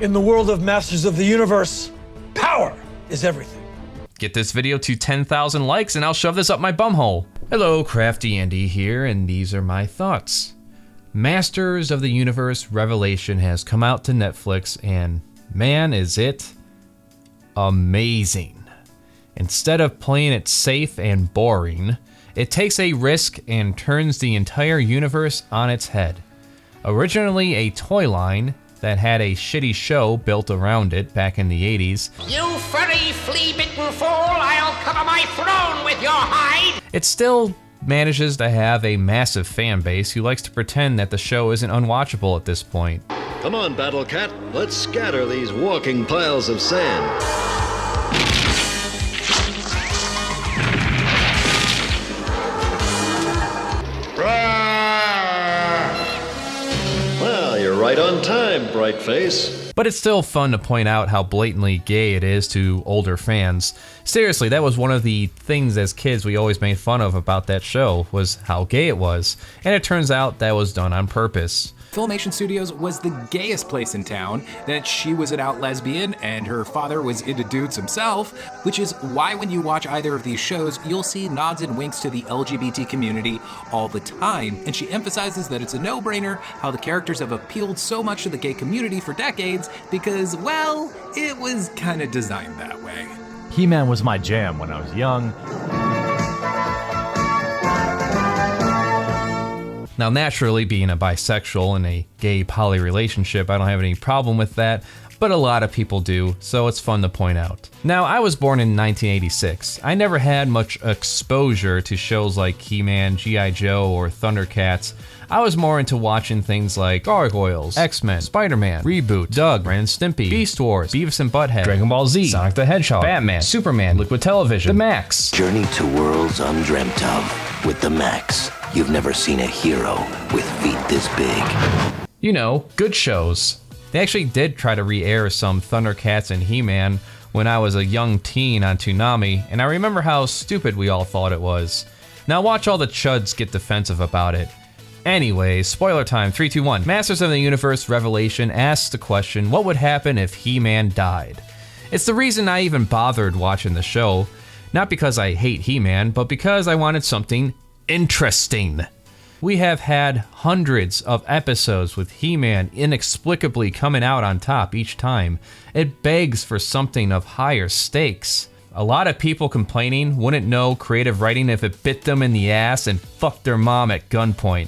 In the world of Masters of the Universe, power is everything. Get this video to 10,000 likes and I'll shove this up my bumhole. Hello, Crafty Andy here, and these are my thoughts. Masters of the Universe Revelation has come out to Netflix, and man, is it amazing. Instead of playing it safe and boring, it takes a risk and turns the entire universe on its head. Originally a toy line that had a shitty show built around it back in the 80s. You furry, flea-bitten fool, I'll cover my throne with your hide! It still manages to have a massive fan base who likes to pretend that the show isn't unwatchable at this point. Come on, Battle Cat, let's scatter these walking piles of sand. Well, you're right on time, bright face. But it's still fun to point out how blatantly gay it is to older fans. Seriously, that was one of the things as kids we always made fun of about that show, was how gay it was. And it turns out that was done on purpose. Filmation Studios was the gayest place in town, that she was an out lesbian and her father was into dudes himself, which is why when you watch either of these shows, you'll see nods and winks to the LGBT community all the time, and she emphasizes that it's a no-brainer how the characters have appealed so much to the gay community for decades because, well, it was kind of designed that way. He-Man was my jam when I was young. Now, naturally, being a bisexual in a gay poly relationship, I don't have any problem with that, but a lot of people do, so it's fun to point out. Now, I was born in 1986. I never had much exposure to shows like He-Man, G.I. Joe, or Thundercats. I was more into watching things like Gargoyles, X-Men, Spiderman, Reboot, Doug, Ren and Stimpy, Beast Wars, Beavis and Butthead, Dragon Ball Z, Sonic the Hedgehog, Batman, Superman, Liquid Television, The Max. Journey to worlds undreamt of with The Max. You've never seen a hero with feet this big. You know, good shows. They actually did try to re-air some Thundercats and He-Man when I was a young teen on Toonami, and I remember how stupid we all thought it was. Now watch all the chuds get defensive about it. Anyway, spoiler time, 3, 2, 1. Masters of the Universe Revelation asks the question, what would happen if He-Man died? It's the reason I even bothered watching the show. Not because I hate He-Man, but because I wanted something interesting. We have had hundreds of episodes with He-Man inexplicably coming out on top each time. It begs for something of higher stakes. A lot of people complaining wouldn't know creative writing if it bit them in the ass and fucked their mom at gunpoint.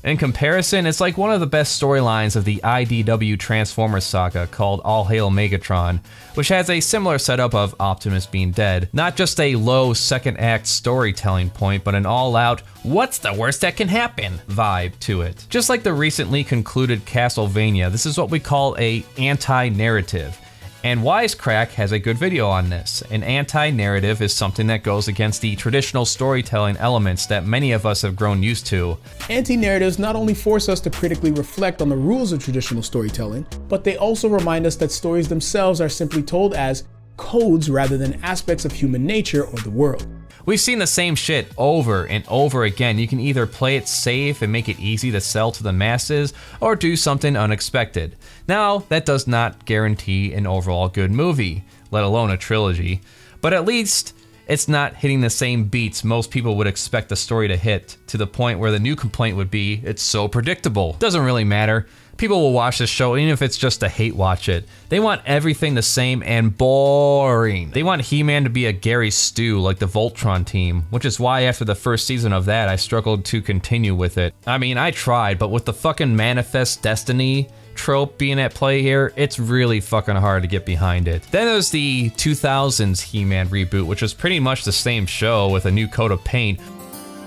In comparison, it's like one of the best storylines of the IDW Transformers saga called All Hail Megatron, which has a similar setup of Optimus being dead. Not just a low second act storytelling point, but an all-out, what's the worst that can happen vibe to it. Just like the recently concluded Castlevania, this is what we call a anti-narrative. And Wisecrack has a good video on this. An anti-narrative is something that goes against the traditional storytelling elements that many of us have grown used to. Anti-narratives not only force us to critically reflect on the rules of traditional storytelling, but they also remind us that stories themselves are simply told as codes rather than aspects of human nature or the world. We've seen the same shit over and over again. You can either play it safe and make it easy to sell to the masses, or do something unexpected. Now, that does not guarantee an overall good movie, let alone a trilogy, but at least it's not hitting the same beats most people would expect the story to hit, to the point where the new complaint would be, it's so predictable. Doesn't really matter. People will watch this show even if it's just to hate watch it. They want everything the same and boring. They want He-Man to be a Gary Stu like the Voltron team, which is why after the first season of that I struggled to continue with it. I mean, I tried, but with the fucking Manifest Destiny trope being at play here, it's really fucking hard to get behind it. Then there's the 2000s He-Man reboot, which is pretty much the same show with a new coat of paint.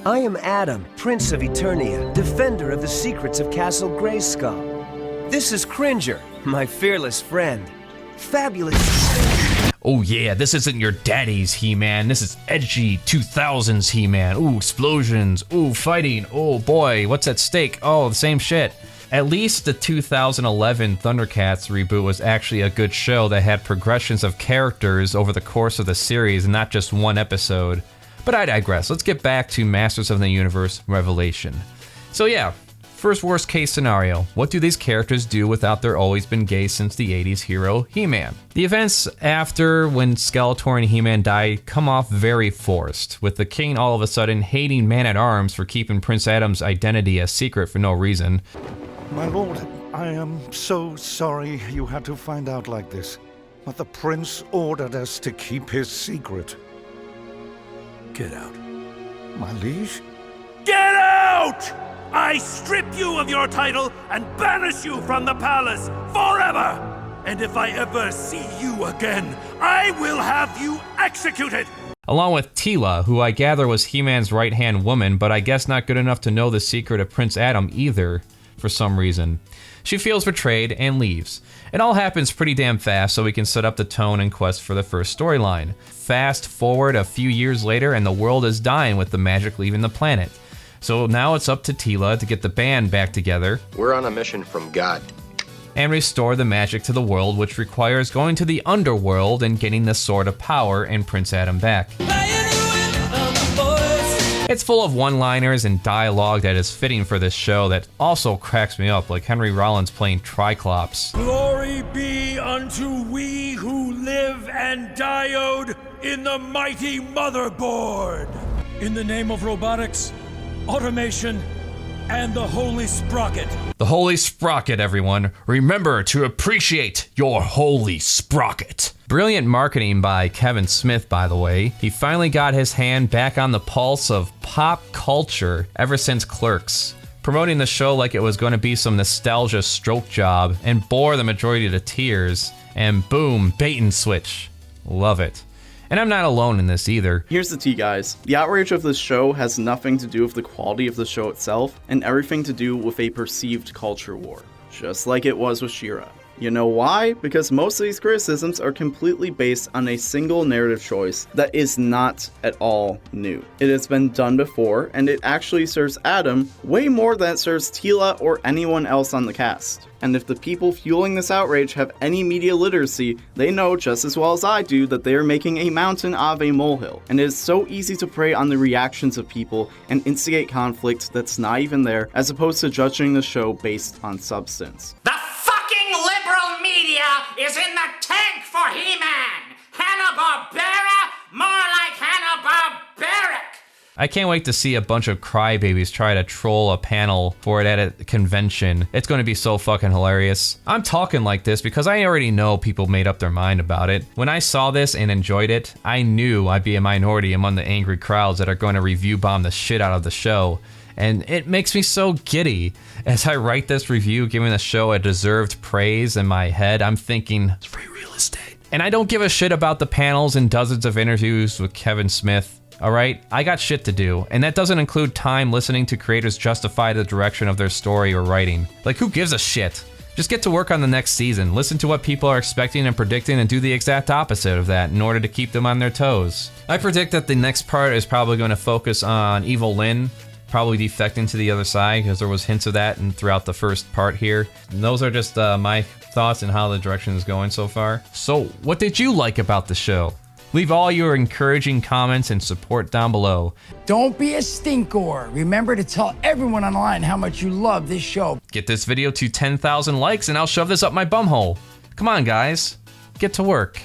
I am Adam, Prince of Eternia, defender of the secrets of Castle Grayskull. This is Cringer, my fearless friend. Fabulous. Oh yeah, this isn't your daddy's He-Man, this is edgy 2000s He-Man. Ooh, explosions, ooh, fighting, oh boy, what's at stake? Oh, the same shit. At least the 2011 Thundercats reboot was actually a good show that had progressions of characters over the course of the series and not just one episode. But I digress, let's get back to Masters of the Universe Revelation. So yeah, First worst case scenario, what do these characters do without their always been gay since the 80s hero, He-Man? The events after when Skeletor and He-Man died come off very forced, with the king all of a sudden hating Man-at-Arms for keeping Prince Adam's identity a secret for no reason. My lord, I am so sorry you had to find out like this, but the prince ordered us to keep his secret. Get out. My liege? Get out! I strip you of your title and banish you from the palace forever! And if I ever see you again, I will have you executed! Along with Teela, who I gather was He-Man's right-hand woman, but I guess not good enough to know the secret of Prince Adam either, for some reason. She feels betrayed and leaves. It all happens pretty damn fast, so we can set up the tone and quest for the first storyline. Fast forward a few years later and the world is dying with the magic leaving the planet. So now it's up to Teela to get the band back together. We're on a mission from God. And restore the magic to the world, which requires going to the underworld and getting the Sword of Power and Prince Adam back. It's full of one-liners and dialogue that is fitting for this show that also cracks me up, like Henry Rollins playing Triclops. Glory be unto we who live and diode in the mighty motherboard. In the name of robotics, automation, and the Holy Sprocket. The Holy Sprocket, everyone. Remember to appreciate your Holy Sprocket. Brilliant marketing by Kevin Smith, by the way. He finally got his hand back on the pulse of pop culture ever since Clerks, promoting the show like it was going to be some nostalgia stroke job and bore the majority to tears, and boom, bait and switch. Love it. And I'm not alone in this either. Here's the tea, guys. The outrage of this show has nothing to do with the quality of the show itself, and everything to do with a perceived culture war. Just like it was with She-Ra. You know why? Because most of these criticisms are completely based on a single narrative choice that is not at all new. It has been done before, and it actually serves Adam way more than it serves Teela or anyone else on the cast. And if the people fueling this outrage have any media literacy, they know just as well as I do that they are making a mountain out of a molehill. And it is so easy to prey on the reactions of people and instigate conflict that's not even there, as opposed to judging the show based on substance. The fucking liberal media is in the tank for He-Man! Hanna-Barbera, more like Hanna-Barbaric! I can't wait to see a bunch of crybabies try to troll a panel for it at a convention. It's going to be so fucking hilarious. I'm talking like this because I already know people made up their mind about it. When I saw this and enjoyed it, I knew I'd be a minority among the angry crowds that are going to review bomb the shit out of the show. And it makes me so giddy. As I write this review, giving the show a deserved praise in my head, I'm thinking, it's free real estate. And I don't give a shit about the panels and dozens of interviews with Kevin Smith. Alright, I got shit to do, and that doesn't include time listening to creators justify the direction of their story or writing. Like, who gives a shit? Just get to work on the next season, listen to what people are expecting and predicting, and do the exact opposite of that in order to keep them on their toes. I predict that the next part is probably going to focus on Evil Lynn, probably defecting to the other side, because there was hints of that throughout the first part here. And those are just my thoughts and how the direction is going so far. So, what did you like about the show? Leave all your encouraging comments and support down below. Don't be a stinkor. Remember to tell everyone online how much you love this show. Get this video to 10,000 likes and I'll shove this up my bumhole. Come on, guys. Get to work.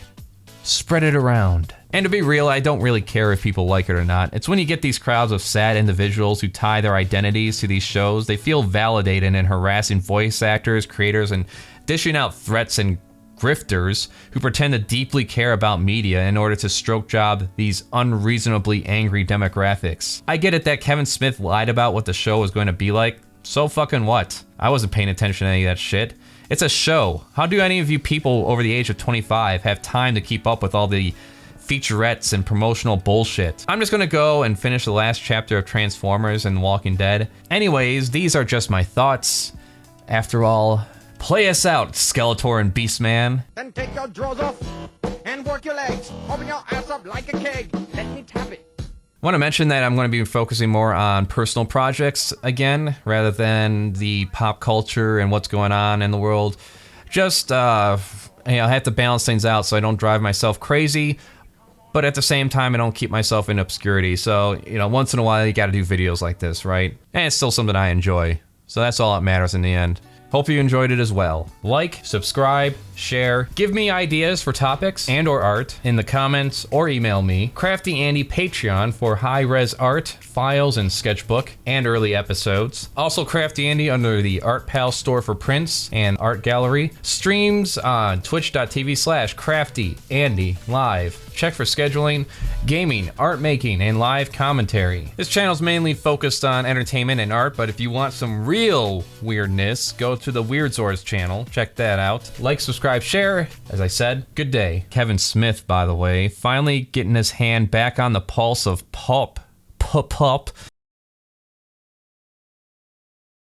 Spread it around. And to be real, I don't really care if people like it or not. It's when you get these crowds of sad individuals who tie their identities to these shows, they feel validated in harassing voice actors, creators, and dishing out threats and grifters who pretend to deeply care about media in order to stroke job these unreasonably angry demographics. I get it that Kevin Smith lied about what the show was going to be like. So fucking what? I wasn't paying attention to any of that shit. It's a show. How do any of you people over the age of 25 have time to keep up with all the featurettes and promotional bullshit? I'm just gonna go and finish the last chapter of Transformers and Walking Dead. Anyways, these are just my thoughts. After all, play us out, Skeletor and Beastman. Then take your drawers off and work your legs. Open your ass up like a keg. Let me tap it. I want to mention that I'm going to be focusing more on personal projects again, rather than the pop culture and what's going on in the world. Just, I have to balance things out so I don't drive myself crazy, but at the same time, I don't keep myself in obscurity. So, once in a while, you got to do videos like this, right? And it's still something I enjoy. So that's all that matters in the end. Hope you enjoyed it as well. Like, subscribe, share, give me ideas for topics and or art in the comments or email me. Crafty Andy Patreon for high-res art, files, and sketchbook, and early episodes. Also Crafty Andy under the Art Pal store for prints and art gallery. Streams on twitch.tv/CraftyAndyLive. Check for scheduling, gaming, art making, and live commentary. This channel's mainly focused on entertainment and art, but if you want some real weirdness, go to the Weirdzords channel. Check that out. Like, subscribe, share. As I said, good day. Kevin Smith, by the way, finally getting his hand back on the pulse of pulp.